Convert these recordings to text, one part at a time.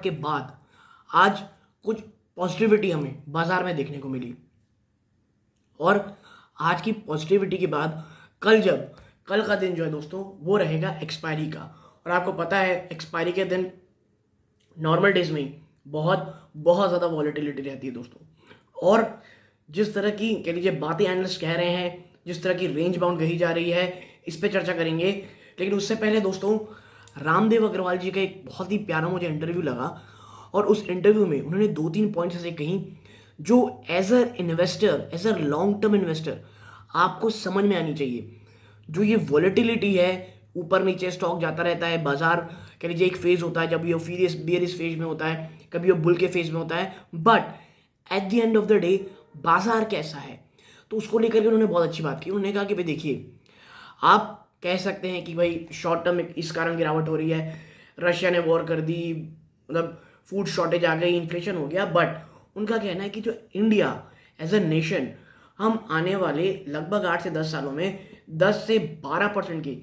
के बाद आज कुछ पॉजिटिविटी हमें बाजार में देखने को मिली। और आज की पॉजिटिविटी के बाद कल का दिन जो है दोस्तों वो रहेगा एक्सपायरी का। और आपको पता है एक्सपायरी के दिन नॉर्मल डेज में बहुत बहुत ज़्यादा वॉलेटिलिटी रहती है दोस्तों। और जिस तरह की कह लीजिए बातें एनालिस्ट कह रहे हैं, जिस तरह की रेंज बाउंड कही जा रही है, इस पे चर्चा करेंगे। लेकिन उससे पहले दोस्तों रामदेव अग्रवाल जी का एक बहुत ही प्यारा मुझे इंटरव्यू लगा। और उस इंटरव्यू में उन्होंने 2-3 पॉइंट्स ऐसे कहीं जो as a investor, as a long term investor आपको समझ में आनी चाहिए। जो ये वॉलेटिलिटी है, ऊपर नीचे स्टॉक जाता रहता है, बाजार कह लीजिए एक फेज होता है जब ये बियरिश फेज में होता है, कभी ये बुल के फेज में होता है, but at the end of the day बाजार कैसा है, तो उसको लेकर के उन्होंने बहुत अच्छी बात की। उन्होंने कहा कि भाई देखिए, आप कह सकते हैं कि भाई शॉर्ट टर्म इस कारण गिरावट हो रही है, रशिया ने वॉर कर दी, मतलब फूड शॉर्टेज आ गई, इन्फ्लेशन हो गया, बट उनका कहना है कि जो इंडिया एज अ नेशन, हम आने वाले लगभग 8 से 10 सालों में 10 से 12% की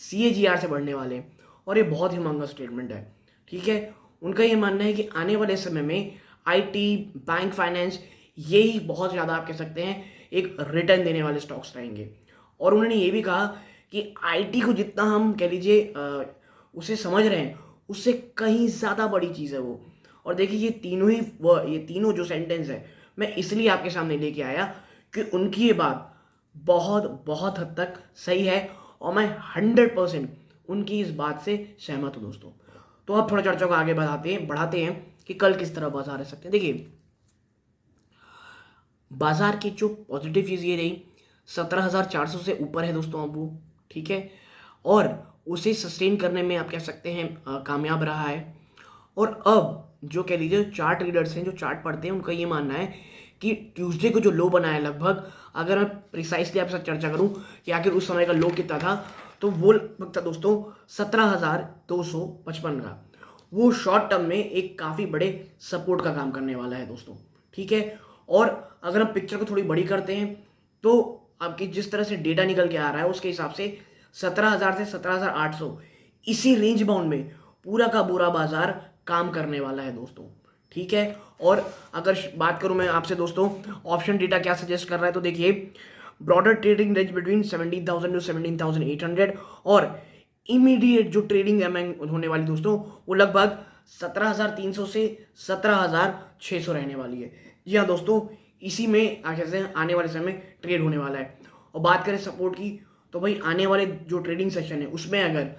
CAGR से बढ़ने वाले हैं। और ये बहुत ही महंगा स्टेटमेंट है, ठीक है। उनका ये मानना है कि आने वाले समय में IT, बैंक फाइनेंस, ये ही बहुत ज़्यादा आप कह सकते हैं एक रिटर्न देने वाले स्टॉक्स रहेंगे। और उन्होंने ये भी कहा कि IT को जितना हम कह लीजिए उसे समझ रहे हैं, उससे कहीं ज़्यादा बड़ी चीज़ है वो। और देखिए ये तीनों जो सेंटेंस है मैं इसलिए आपके सामने लेके आया कि उनकी ये बात बहुत बहुत हद तक सही है और मैं 100% उनकी इस बात से सहमत हूँ दोस्तों। तो अब थोड़ा चर्चा को आगे बढ़ाते हैं कि कल किस तरह बाजार रह सकते हैं। देखिए, बाजार की जो पॉजिटिव चीज़ ये रही, 17,400 से ऊपर है दोस्तों अब वो, ठीक है। और उसे सस्टेन करने में आप कह सकते हैं कामयाब रहा है। और अब जो कह लीजिए चार्ट रीडर्स हैं, जो चार्ट पढ़ते हैं, उनका ये मानना है कि ट्यूसडे को जो लो बना है, लगभग अगर मैं प्रिसाइसली आपके साथ चर्चा करूं कि आखिर उस समय का लो कितना था, तो वो लगभग था दोस्तों 17,255 का। वो शॉर्ट टर्म में एक काफ़ी बड़े सपोर्ट का काम करने वाला है दोस्तों, ठीक है। और अगर हम पिक्चर को थोड़ी बड़ी करते हैं तो आपकी जिस तरह से डेटा निकल के आ रहा है उसके हिसाब से 17,000 से 17,800 इसी रेंज बाउंड में पूरा का पूरा बाजार काम करने वाला है दोस्तों, ठीक है। और अगर बात करूं मैं आपसे दोस्तों, ऑप्शन डेटा क्या सजेस्ट कर रहा है, तो देखिए broader trading range between 17,000 to 17,800 और इमीडिएट जो ट्रेडिंग अमाउंट होने वाली दोस्तों वो लगभग 17,300 से 17,600 रहने वाली है। जी हाँ दोस्तों, इसी में आने वाले समय में ट्रेड होने वाला है। और बात करें सपोर्ट की, तो भाई आने वाले जो ट्रेडिंग सेशन है उसमें अगर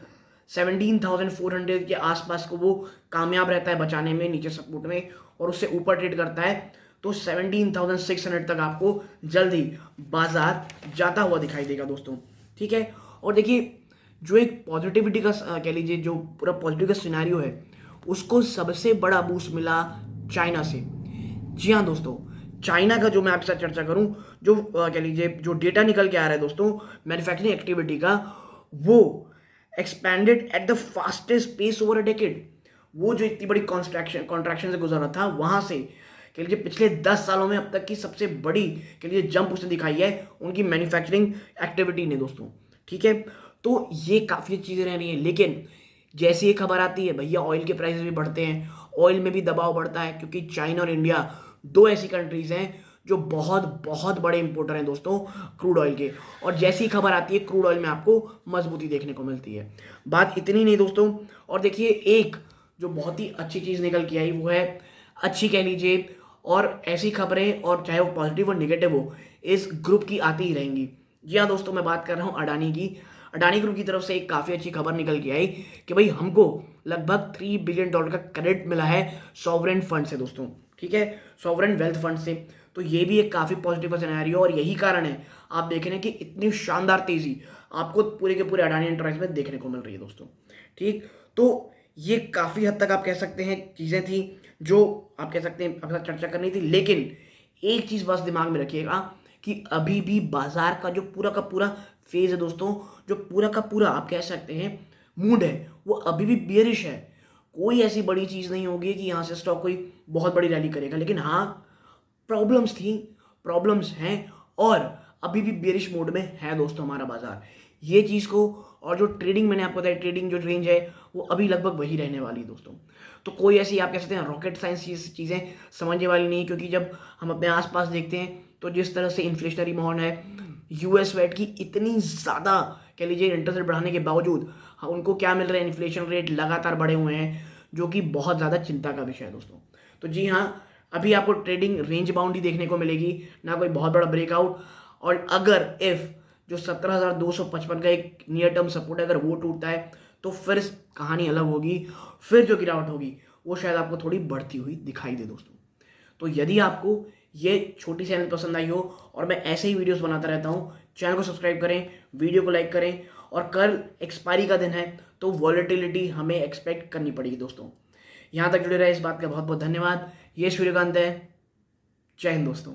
17,400 के आसपास को वो कामयाब रहता है बचाने में नीचे सपोर्ट में, और उससे ऊपर ट्रेड करता है, तो 17,600 तक आपको जल्द ही बाजार जाता हुआ दिखाई देगा दोस्तों, ठीक है। और देखिए, जो एक पॉजिटिविटी का कह लीजिए जो पूरा पॉजिटिव का सिनेरियो है, उसको सबसे बड़ा बूस्ट मिला चाइना से। जी हाँ दोस्तों, चाइना का जो मैं आपके साथ चर्चा करूं, जो कह लीजिए जो डेटा निकल के आ रहा है दोस्तों मैन्युफैक्चरिंग एक्टिविटी का, वो expanded at the fastest pace over a decade. वो जो इतनी बड़ी कॉन्ट्रैक्शन से गुजर रहा था, वहां से कह लीजिए पिछले 10 सालों में अब तक की सबसे बड़ी कह लीजिए जंप उसने दिखाई है उनकी मैन्युफैक्चरिंग एक्टिविटी ने दोस्तों, ठीक है। तो ये काफ़ी चीज़ें रह रही हैं। लेकिन जैसी ये खबर आती है भैया, ऑयल के प्राइसेस भी बढ़ते हैं, ऑयल में भी दबाव बढ़ता है, क्योंकि चाइना और इंडिया दो ऐसी कंट्रीज हैं जो बहुत बहुत बड़े इंपोर्टर हैं दोस्तों क्रूड ऑयल के। और जैसी खबर आती है क्रूड ऑयल में आपको मजबूती देखने को मिलती है। बात इतनी नहीं दोस्तों, और देखिए एक जो बहुत ही अच्छी चीज़ निकल के आई वो है, अच्छी कह लीजिए, और ऐसी खबरें और चाहे वो पॉजिटिव और निगेटिव हो, इस ग्रुप की आती ही रहेंगी। जी हाँ दोस्तों, मैं बात कर रहा हूँ अडानी की। अडानी ग्रुप की तरफ से एक काफ़ी अच्छी खबर निकल के आई कि भाई हमको लगभग $3 बिलियन का क्रेडिट मिला है सॉवरेन फंड से दोस्तों, ठीक है, सॉवरेन वेल्थ फंड से। तो ये भी एक काफ़ी पॉजिटिव सिनेरियो, और यही कारण है आप देख रहे हैं कि इतनी शानदार तेज़ी आपको पूरे के पूरे अडानी एंटरप्राइज में देखने को मिल रही है दोस्तों, ठीक। तो ये काफ़ी हद तक आप कह सकते हैं चीज़ें थी जो आप कह सकते हैं आपके साथ चर्चा करनी थी। लेकिन एक चीज़ बस दिमाग में रखिएगा कि अभी भी बाजार का जो पूरा का पूरा फेज है दोस्तों, जो पूरा का पूरा आप कह सकते हैं मूड है, वो अभी भी बियरिश है। कोई ऐसी बड़ी चीज़ नहीं होगी कि यहाँ से स्टॉक कोई बहुत बड़ी रैली करेगा। लेकिन हाँ, प्रॉब्लम्स हैं, और अभी भी बेरिश मोड में है दोस्तों हमारा बाजार। ये चीज़ को, और जो ट्रेडिंग मैंने आपको बताया, ट्रेडिंग जो रेंज है वो अभी लगभग वही रहने वाली है दोस्तों। तो कोई ऐसी आप कह सकते हैं रॉकेट साइंस चीज़ें समझने वाली नहीं, क्योंकि जब हम अपने आसपास देखते हैं तो जिस तरह से इन्फ्लेशनरी माहौल है, यूएस फेड की इतनी ज़्यादा कह लीजिए इंटरेस्ट रेट बढ़ाने के बावजूद उनको क्या मिल रहा है, इन्फ्लेशन रेट लगातार बढ़े हुए हैं, जो कि बहुत ज़्यादा चिंता का विषय है दोस्तों। तो जी हाँ, अभी आपको ट्रेडिंग रेंज बाउंड ही देखने को मिलेगी, ना कोई बहुत बड़ा ब्रेकआउट। और अगर इफ़ जो 17,255 का एक नियर टर्म सपोर्ट है, अगर वो टूटता है तो फिर कहानी अलग होगी। फिर जो गिरावट होगी वो शायद आपको थोड़ी बढ़ती हुई दिखाई दे दोस्तों। तो यदि आपको ये छोटी चैनल पसंद आई हो और मैं ऐसे ही वीडियोस बनाता रहता हूँ, चैनल को सब्सक्राइब करें, वीडियो को लाइक करें। और कल एक्सपायरी का दिन है तो वॉलेटिलिटी हमें एक्सपेक्ट करनी पड़ेगी दोस्तों। यहाँ तक जुड़े रहे, इस बात का बहुत बहुत धन्यवाद। ये इस वीडियो का अंत है। जय हिंद दोस्तों।